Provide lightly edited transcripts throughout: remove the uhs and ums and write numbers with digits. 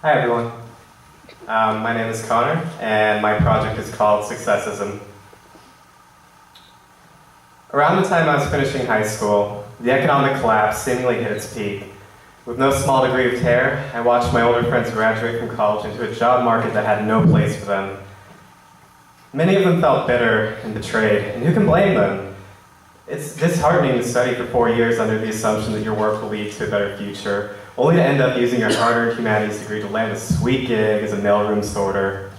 Hi everyone. My name is Connor, and my project is called Successism. Around the time I was finishing high school, the economic collapse seemingly hit its peak. With no small degree of terror, I watched my older friends graduate from college into a job market that had no place for them. Many of them felt bitter and betrayed, and who can blame them? It's disheartening to study for 4 years under the assumption that your work will lead to a better future, only to end up using your hard-earned humanities degree to land a sweet gig as a mailroom sorter.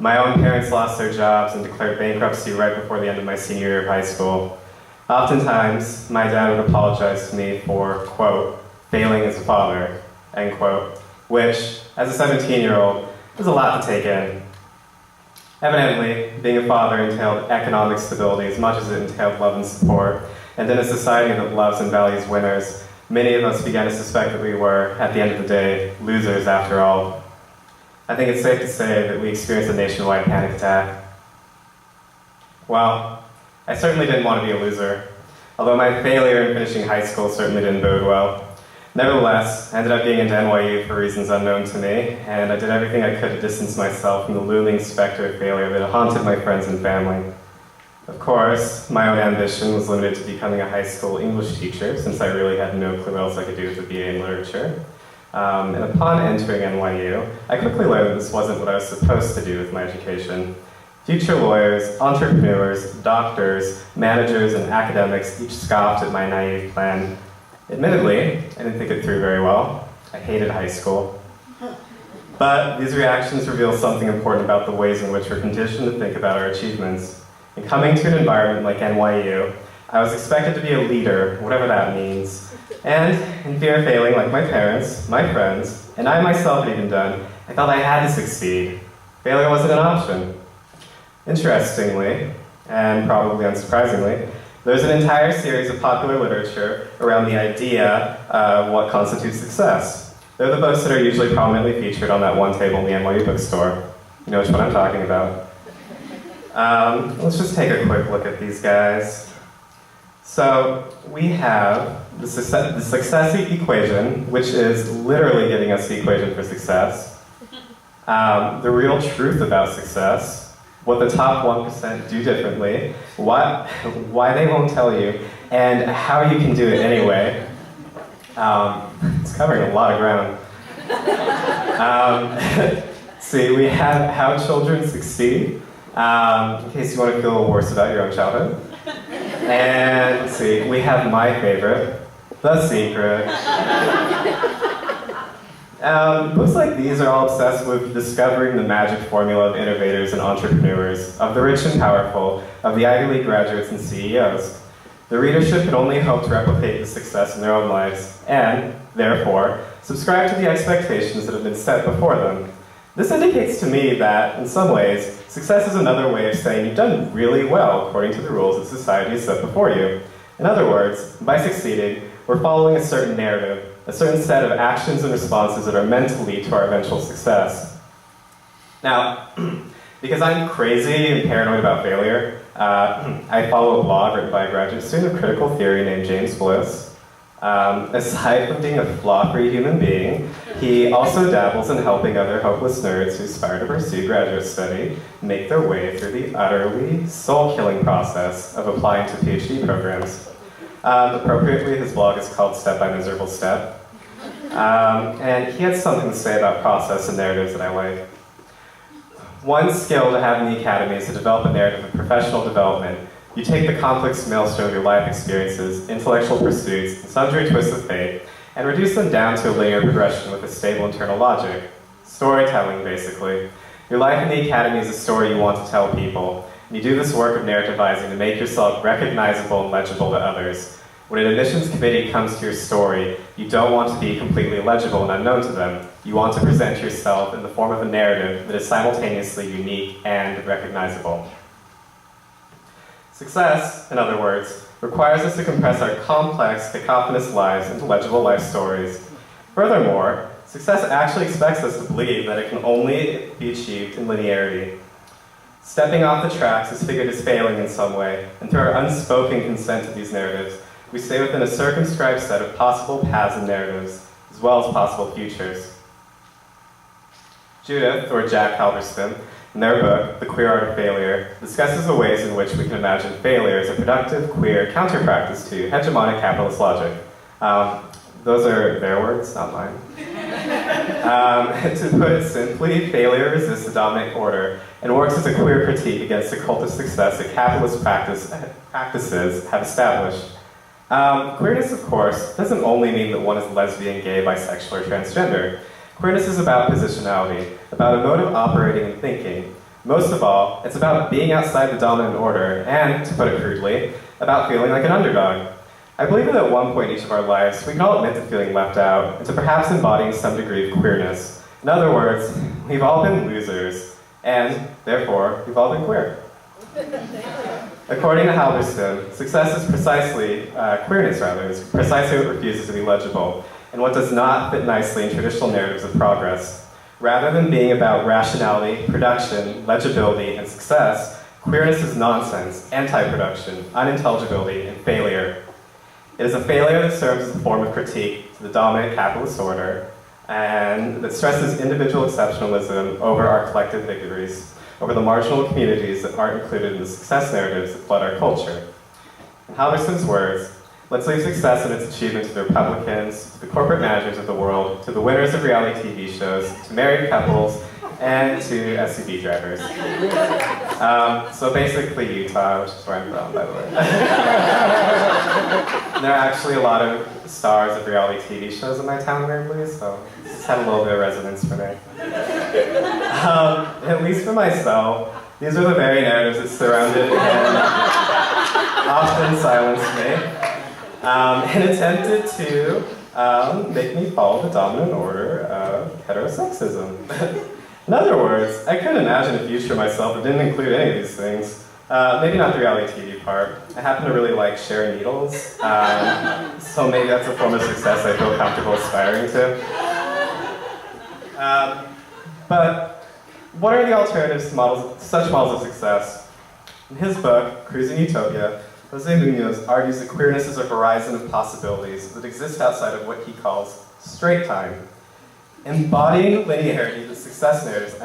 My own parents lost their jobs and declared bankruptcy right before the end of my senior year of high school. Oftentimes, my dad would apologize to me for, quote, failing as a father, end quote, which, as a 17-year-old, was a lot to take in. Evidently, being a father entailed economic stability as much as it entailed love and support, and in a society that loves and values winners, many of us began to suspect that we were, at the end of the day, losers after all. I think it's safe to say that we experienced a nationwide panic attack. Well, I certainly didn't want to be a loser, although my failure in finishing high school certainly didn't bode well. Nevertheless, I ended up being into NYU for reasons unknown to me, and I did everything I could to distance myself from the looming specter of failure that haunted my friends and family. Of course, my own ambition was limited to becoming a high school English teacher, since I really had no clue what else I could do with a BA in literature. And upon entering NYU, I quickly learned that this wasn't what I was supposed to do with my education. Future lawyers, entrepreneurs, doctors, managers, and academics each scoffed at my naive plan. Admittedly, I didn't think it through very well. I hated high school. But these reactions reveal something important about the ways in which we're conditioned to think about our achievements. In coming to an environment like NYU, I was expected to be a leader, whatever that means. And in fear of failing like my parents, my friends, and I myself had even done, I felt I had to succeed. Failure wasn't an option. Interestingly, and probably unsurprisingly, there's an entire series of popular literature around the idea of what constitutes success. They're the books that are usually prominently featured on that one table in the NYU bookstore. You know which one I'm talking about. Let's just take a quick look at these guys. So we have the success equation, which is literally giving us the equation for success. The real truth about success, what the top 1% do differently, why they won't tell you, and how you can do it anyway. It's covering a lot of ground. See, we have how children succeed, in case you want to feel worse about your own childhood. And let's see, we have my favorite, The Secret. Books like these are all obsessed with discovering the magic formula of innovators and entrepreneurs, of the rich and powerful, of the Ivy League graduates and CEOs. The readership can only hope to replicate the success in their own lives, and, therefore, subscribe to the expectations that have been set before them. This indicates to me that, in some ways, success is another way of saying you've done really well according to the rules that society has set before you. In other words, by succeeding, we're following a certain narrative, a certain set of actions and responses that are meant to lead to our eventual success. Now, because I'm crazy and paranoid about failure, I follow a blog written by a graduate student of critical theory named James Bliss. Aside from being a flaw-free human being, he also dabbles in helping other hopeless nerds who aspire to pursue graduate study make their way through the utterly soul-killing process of applying to PhD programs. Appropriately, his blog is called Step by Miserable Step. And he has something to say about process and narratives that I like. One skill to have in the academy is to develop a narrative of professional development. You take the complex maelstrom of your life experiences, intellectual pursuits, and sundry twists of fate, and reduce them down to a linear progression with a stable internal logic. Storytelling, basically. Your life in the academy is a story you want to tell people. And you do this work of narrativizing to make yourself recognizable and legible to others. When an admissions committee comes to your story, you don't want to be completely illegible and unknown to them. You want to present yourself in the form of a narrative that is simultaneously unique and recognizable. Success, in other words, requires us to compress our complex, cacophonous lives into legible life stories. Furthermore, success actually expects us to believe that it can only be achieved in linearity. Stepping off the tracks is figured as failing in some way, and through our unspoken consent to these narratives, we stay within a circumscribed set of possible paths and narratives, as well as possible futures. Judith, or Jack Halberstam, in their book, The Queer Art of Failure, discusses the ways in which we can imagine failure as a productive, queer counterpractice to hegemonic capitalist logic. Those are their words, not mine. To put it simply, failure resists the dominant order and works as a queer critique against the cult of success that capitalist practices have established. Queerness, of course, doesn't only mean that one is lesbian, gay, bisexual, or transgender. Queerness is about positionality, about a mode of operating and thinking. Most of all, it's about being outside the dominant order and, to put it crudely, about feeling like an underdog. I believe that at one point in each of our lives, we can all admit to feeling left out and to perhaps embodying some degree of queerness. In other words, we've all been losers, and therefore, we've all been queer. According to Halberstam, success is precisely, queerness rather, is precisely what refuses to be legible, and what does not fit nicely in traditional narratives of progress. Rather than being about rationality, production, legibility, and success, queerness is nonsense, anti-production, unintelligibility, and failure. It is a failure that serves as a form of critique to the dominant capitalist order, and that stresses individual exceptionalism over our collective victories, over the marginal communities that aren't included in the success narratives that flood our culture. In Halberstam's words, let's leave success and its achievements to the Republicans, to the corporate managers of the world, to the winners of reality TV shows, to married couples, and to SUV drivers. So basically Utah, which is where I'm from, by the way. There are actually a lot of stars of reality TV shows in my town, weirdly, so this had a little bit of resonance for me. At least for myself, these are the very narratives that surrounded and often silenced me, and attempted to make me follow the dominant order of heterosexism. In other words, I couldn't imagine a future myself that didn't include any of these things. Maybe not the reality TV part. I happen to really like share needles, so maybe that's a form of success I feel comfortable aspiring to. But what are the alternatives to such models of success? In his book, Cruising Utopia, Jose Munoz argues that queerness is a horizon of possibilities that exist outside of what he calls straight time. Embodying the linearity that success narratives,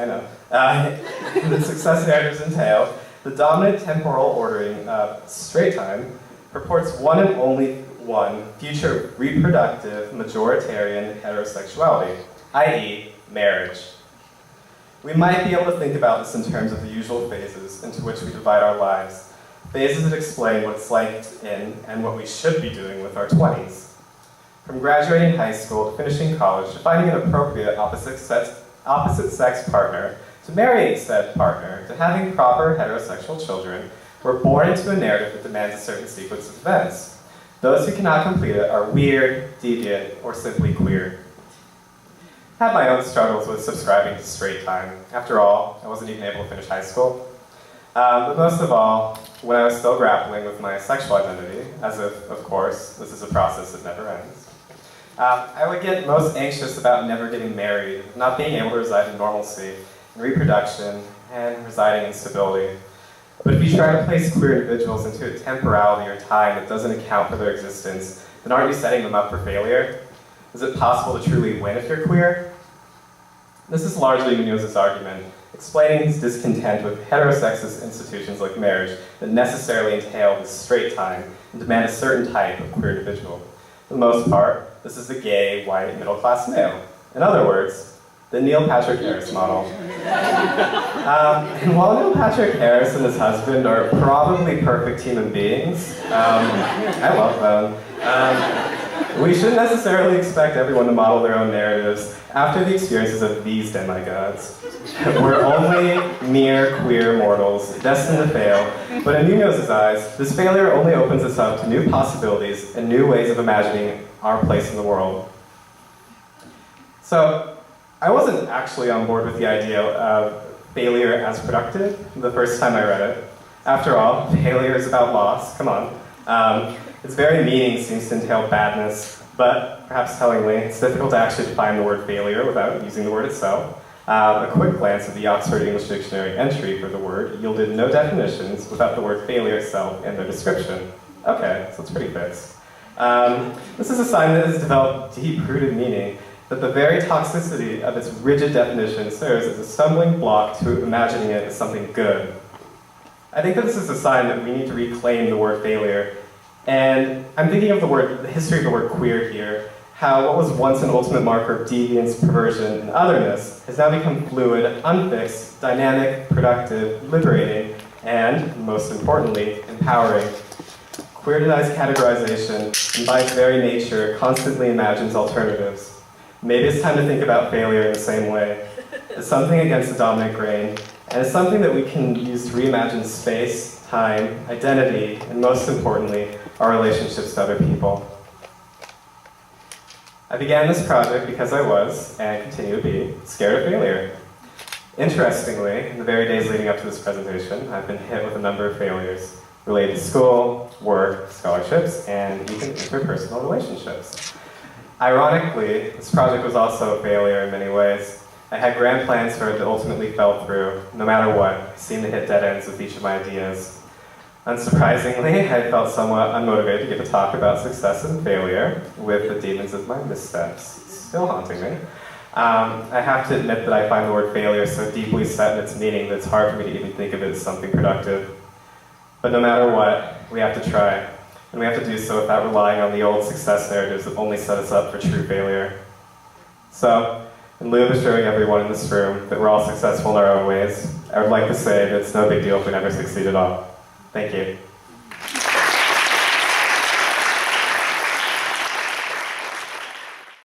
that success narratives entail, the dominant temporal ordering of straight time purports one and only one future reproductive majoritarian heterosexuality, i.e., marriage. We might be able to think about this in terms of the usual phases into which we divide our lives, phases that explain what it's like in and what we should be doing with our 20s. From graduating high school to finishing college to finding an appropriate opposite-sex partner, to marrying said partner, to having proper heterosexual children, we're born into a narrative that demands a certain sequence of events. Those who cannot complete it are weird, deviant, or simply queer. I had my own struggles with subscribing to straight time. After all, I wasn't even able to finish high school. But most of all, when I was still grappling with my sexual identity, as if, of course, this is a process that never ends. I would get most anxious about never getting married, not being able to reside in normalcy, in reproduction, and residing in stability. But if you try to place queer individuals into a temporality or time that doesn't account for their existence, then aren't you setting them up for failure? Is it possible to truly win if you're queer? This is largely Munoz's argument, explaining his discontent with heterosexist institutions like marriage that necessarily entail this straight time and demand a certain type of queer individual. For the most part, this is the gay, white, middle-class male. In other words, the Neil Patrick Harris model. And while Neil Patrick Harris and his husband are probably perfect human beings, I love them, we shouldn't necessarily expect everyone to model their own narratives after the experiences of these demigods. We're only mere queer mortals, destined to fail, but in Munoz's eyes, this failure only opens us up to new possibilities and new ways of imagining our place in the world. So, I wasn't actually on board with the idea of failure as productive the first time I read it. After all, failure is about loss, come on. Its very meaning seems to entail badness, but perhaps tellingly, it's difficult to actually define the word failure without using the word itself. A quick glance at the Oxford English Dictionary entry for the word yielded no definitions without the word failure itself in their description. Okay, so it's pretty fixed. This is a sign that has developed deep-rooted meaning, that the very toxicity of its rigid definition serves as a stumbling block to imagining it as something good. I think that this is a sign that we need to reclaim the word failure. And I'm thinking of the history of the word queer here, how what was once an ultimate marker of deviance, perversion, and otherness has now become fluid, unfixed, dynamic, productive, liberating, and, most importantly, empowering. Queer denies categorization, and by its very nature, constantly imagines alternatives. Maybe it's time to think about failure in the same way, as something against the dominant grain, and as something that we can use to reimagine space, time, identity, and most importantly, our relationships to other people. I began this project because I was, and continue to be, scared of failure. Interestingly, in the very days leading up to this presentation, I've been hit with a number of failures related to school, work, scholarships, and even interpersonal relationships. Ironically, this project was also a failure in many ways. I had grand plans for it that ultimately fell through. No matter what, I seemed to hit dead ends with each of my ideas. Unsurprisingly, I felt somewhat unmotivated to give a talk about success and failure, with the demons of my missteps still haunting me. I have to admit that I find the word failure so deeply set in its meaning that it's hard for me to even think of it as something productive. But no matter what, we have to try. And we have to do so without relying on the old success narratives that only set us up for true failure. So, in lieu of assuring everyone in this room that we're all successful in our own ways, I would like to say that it's no big deal if we never succeed at all. Thank you.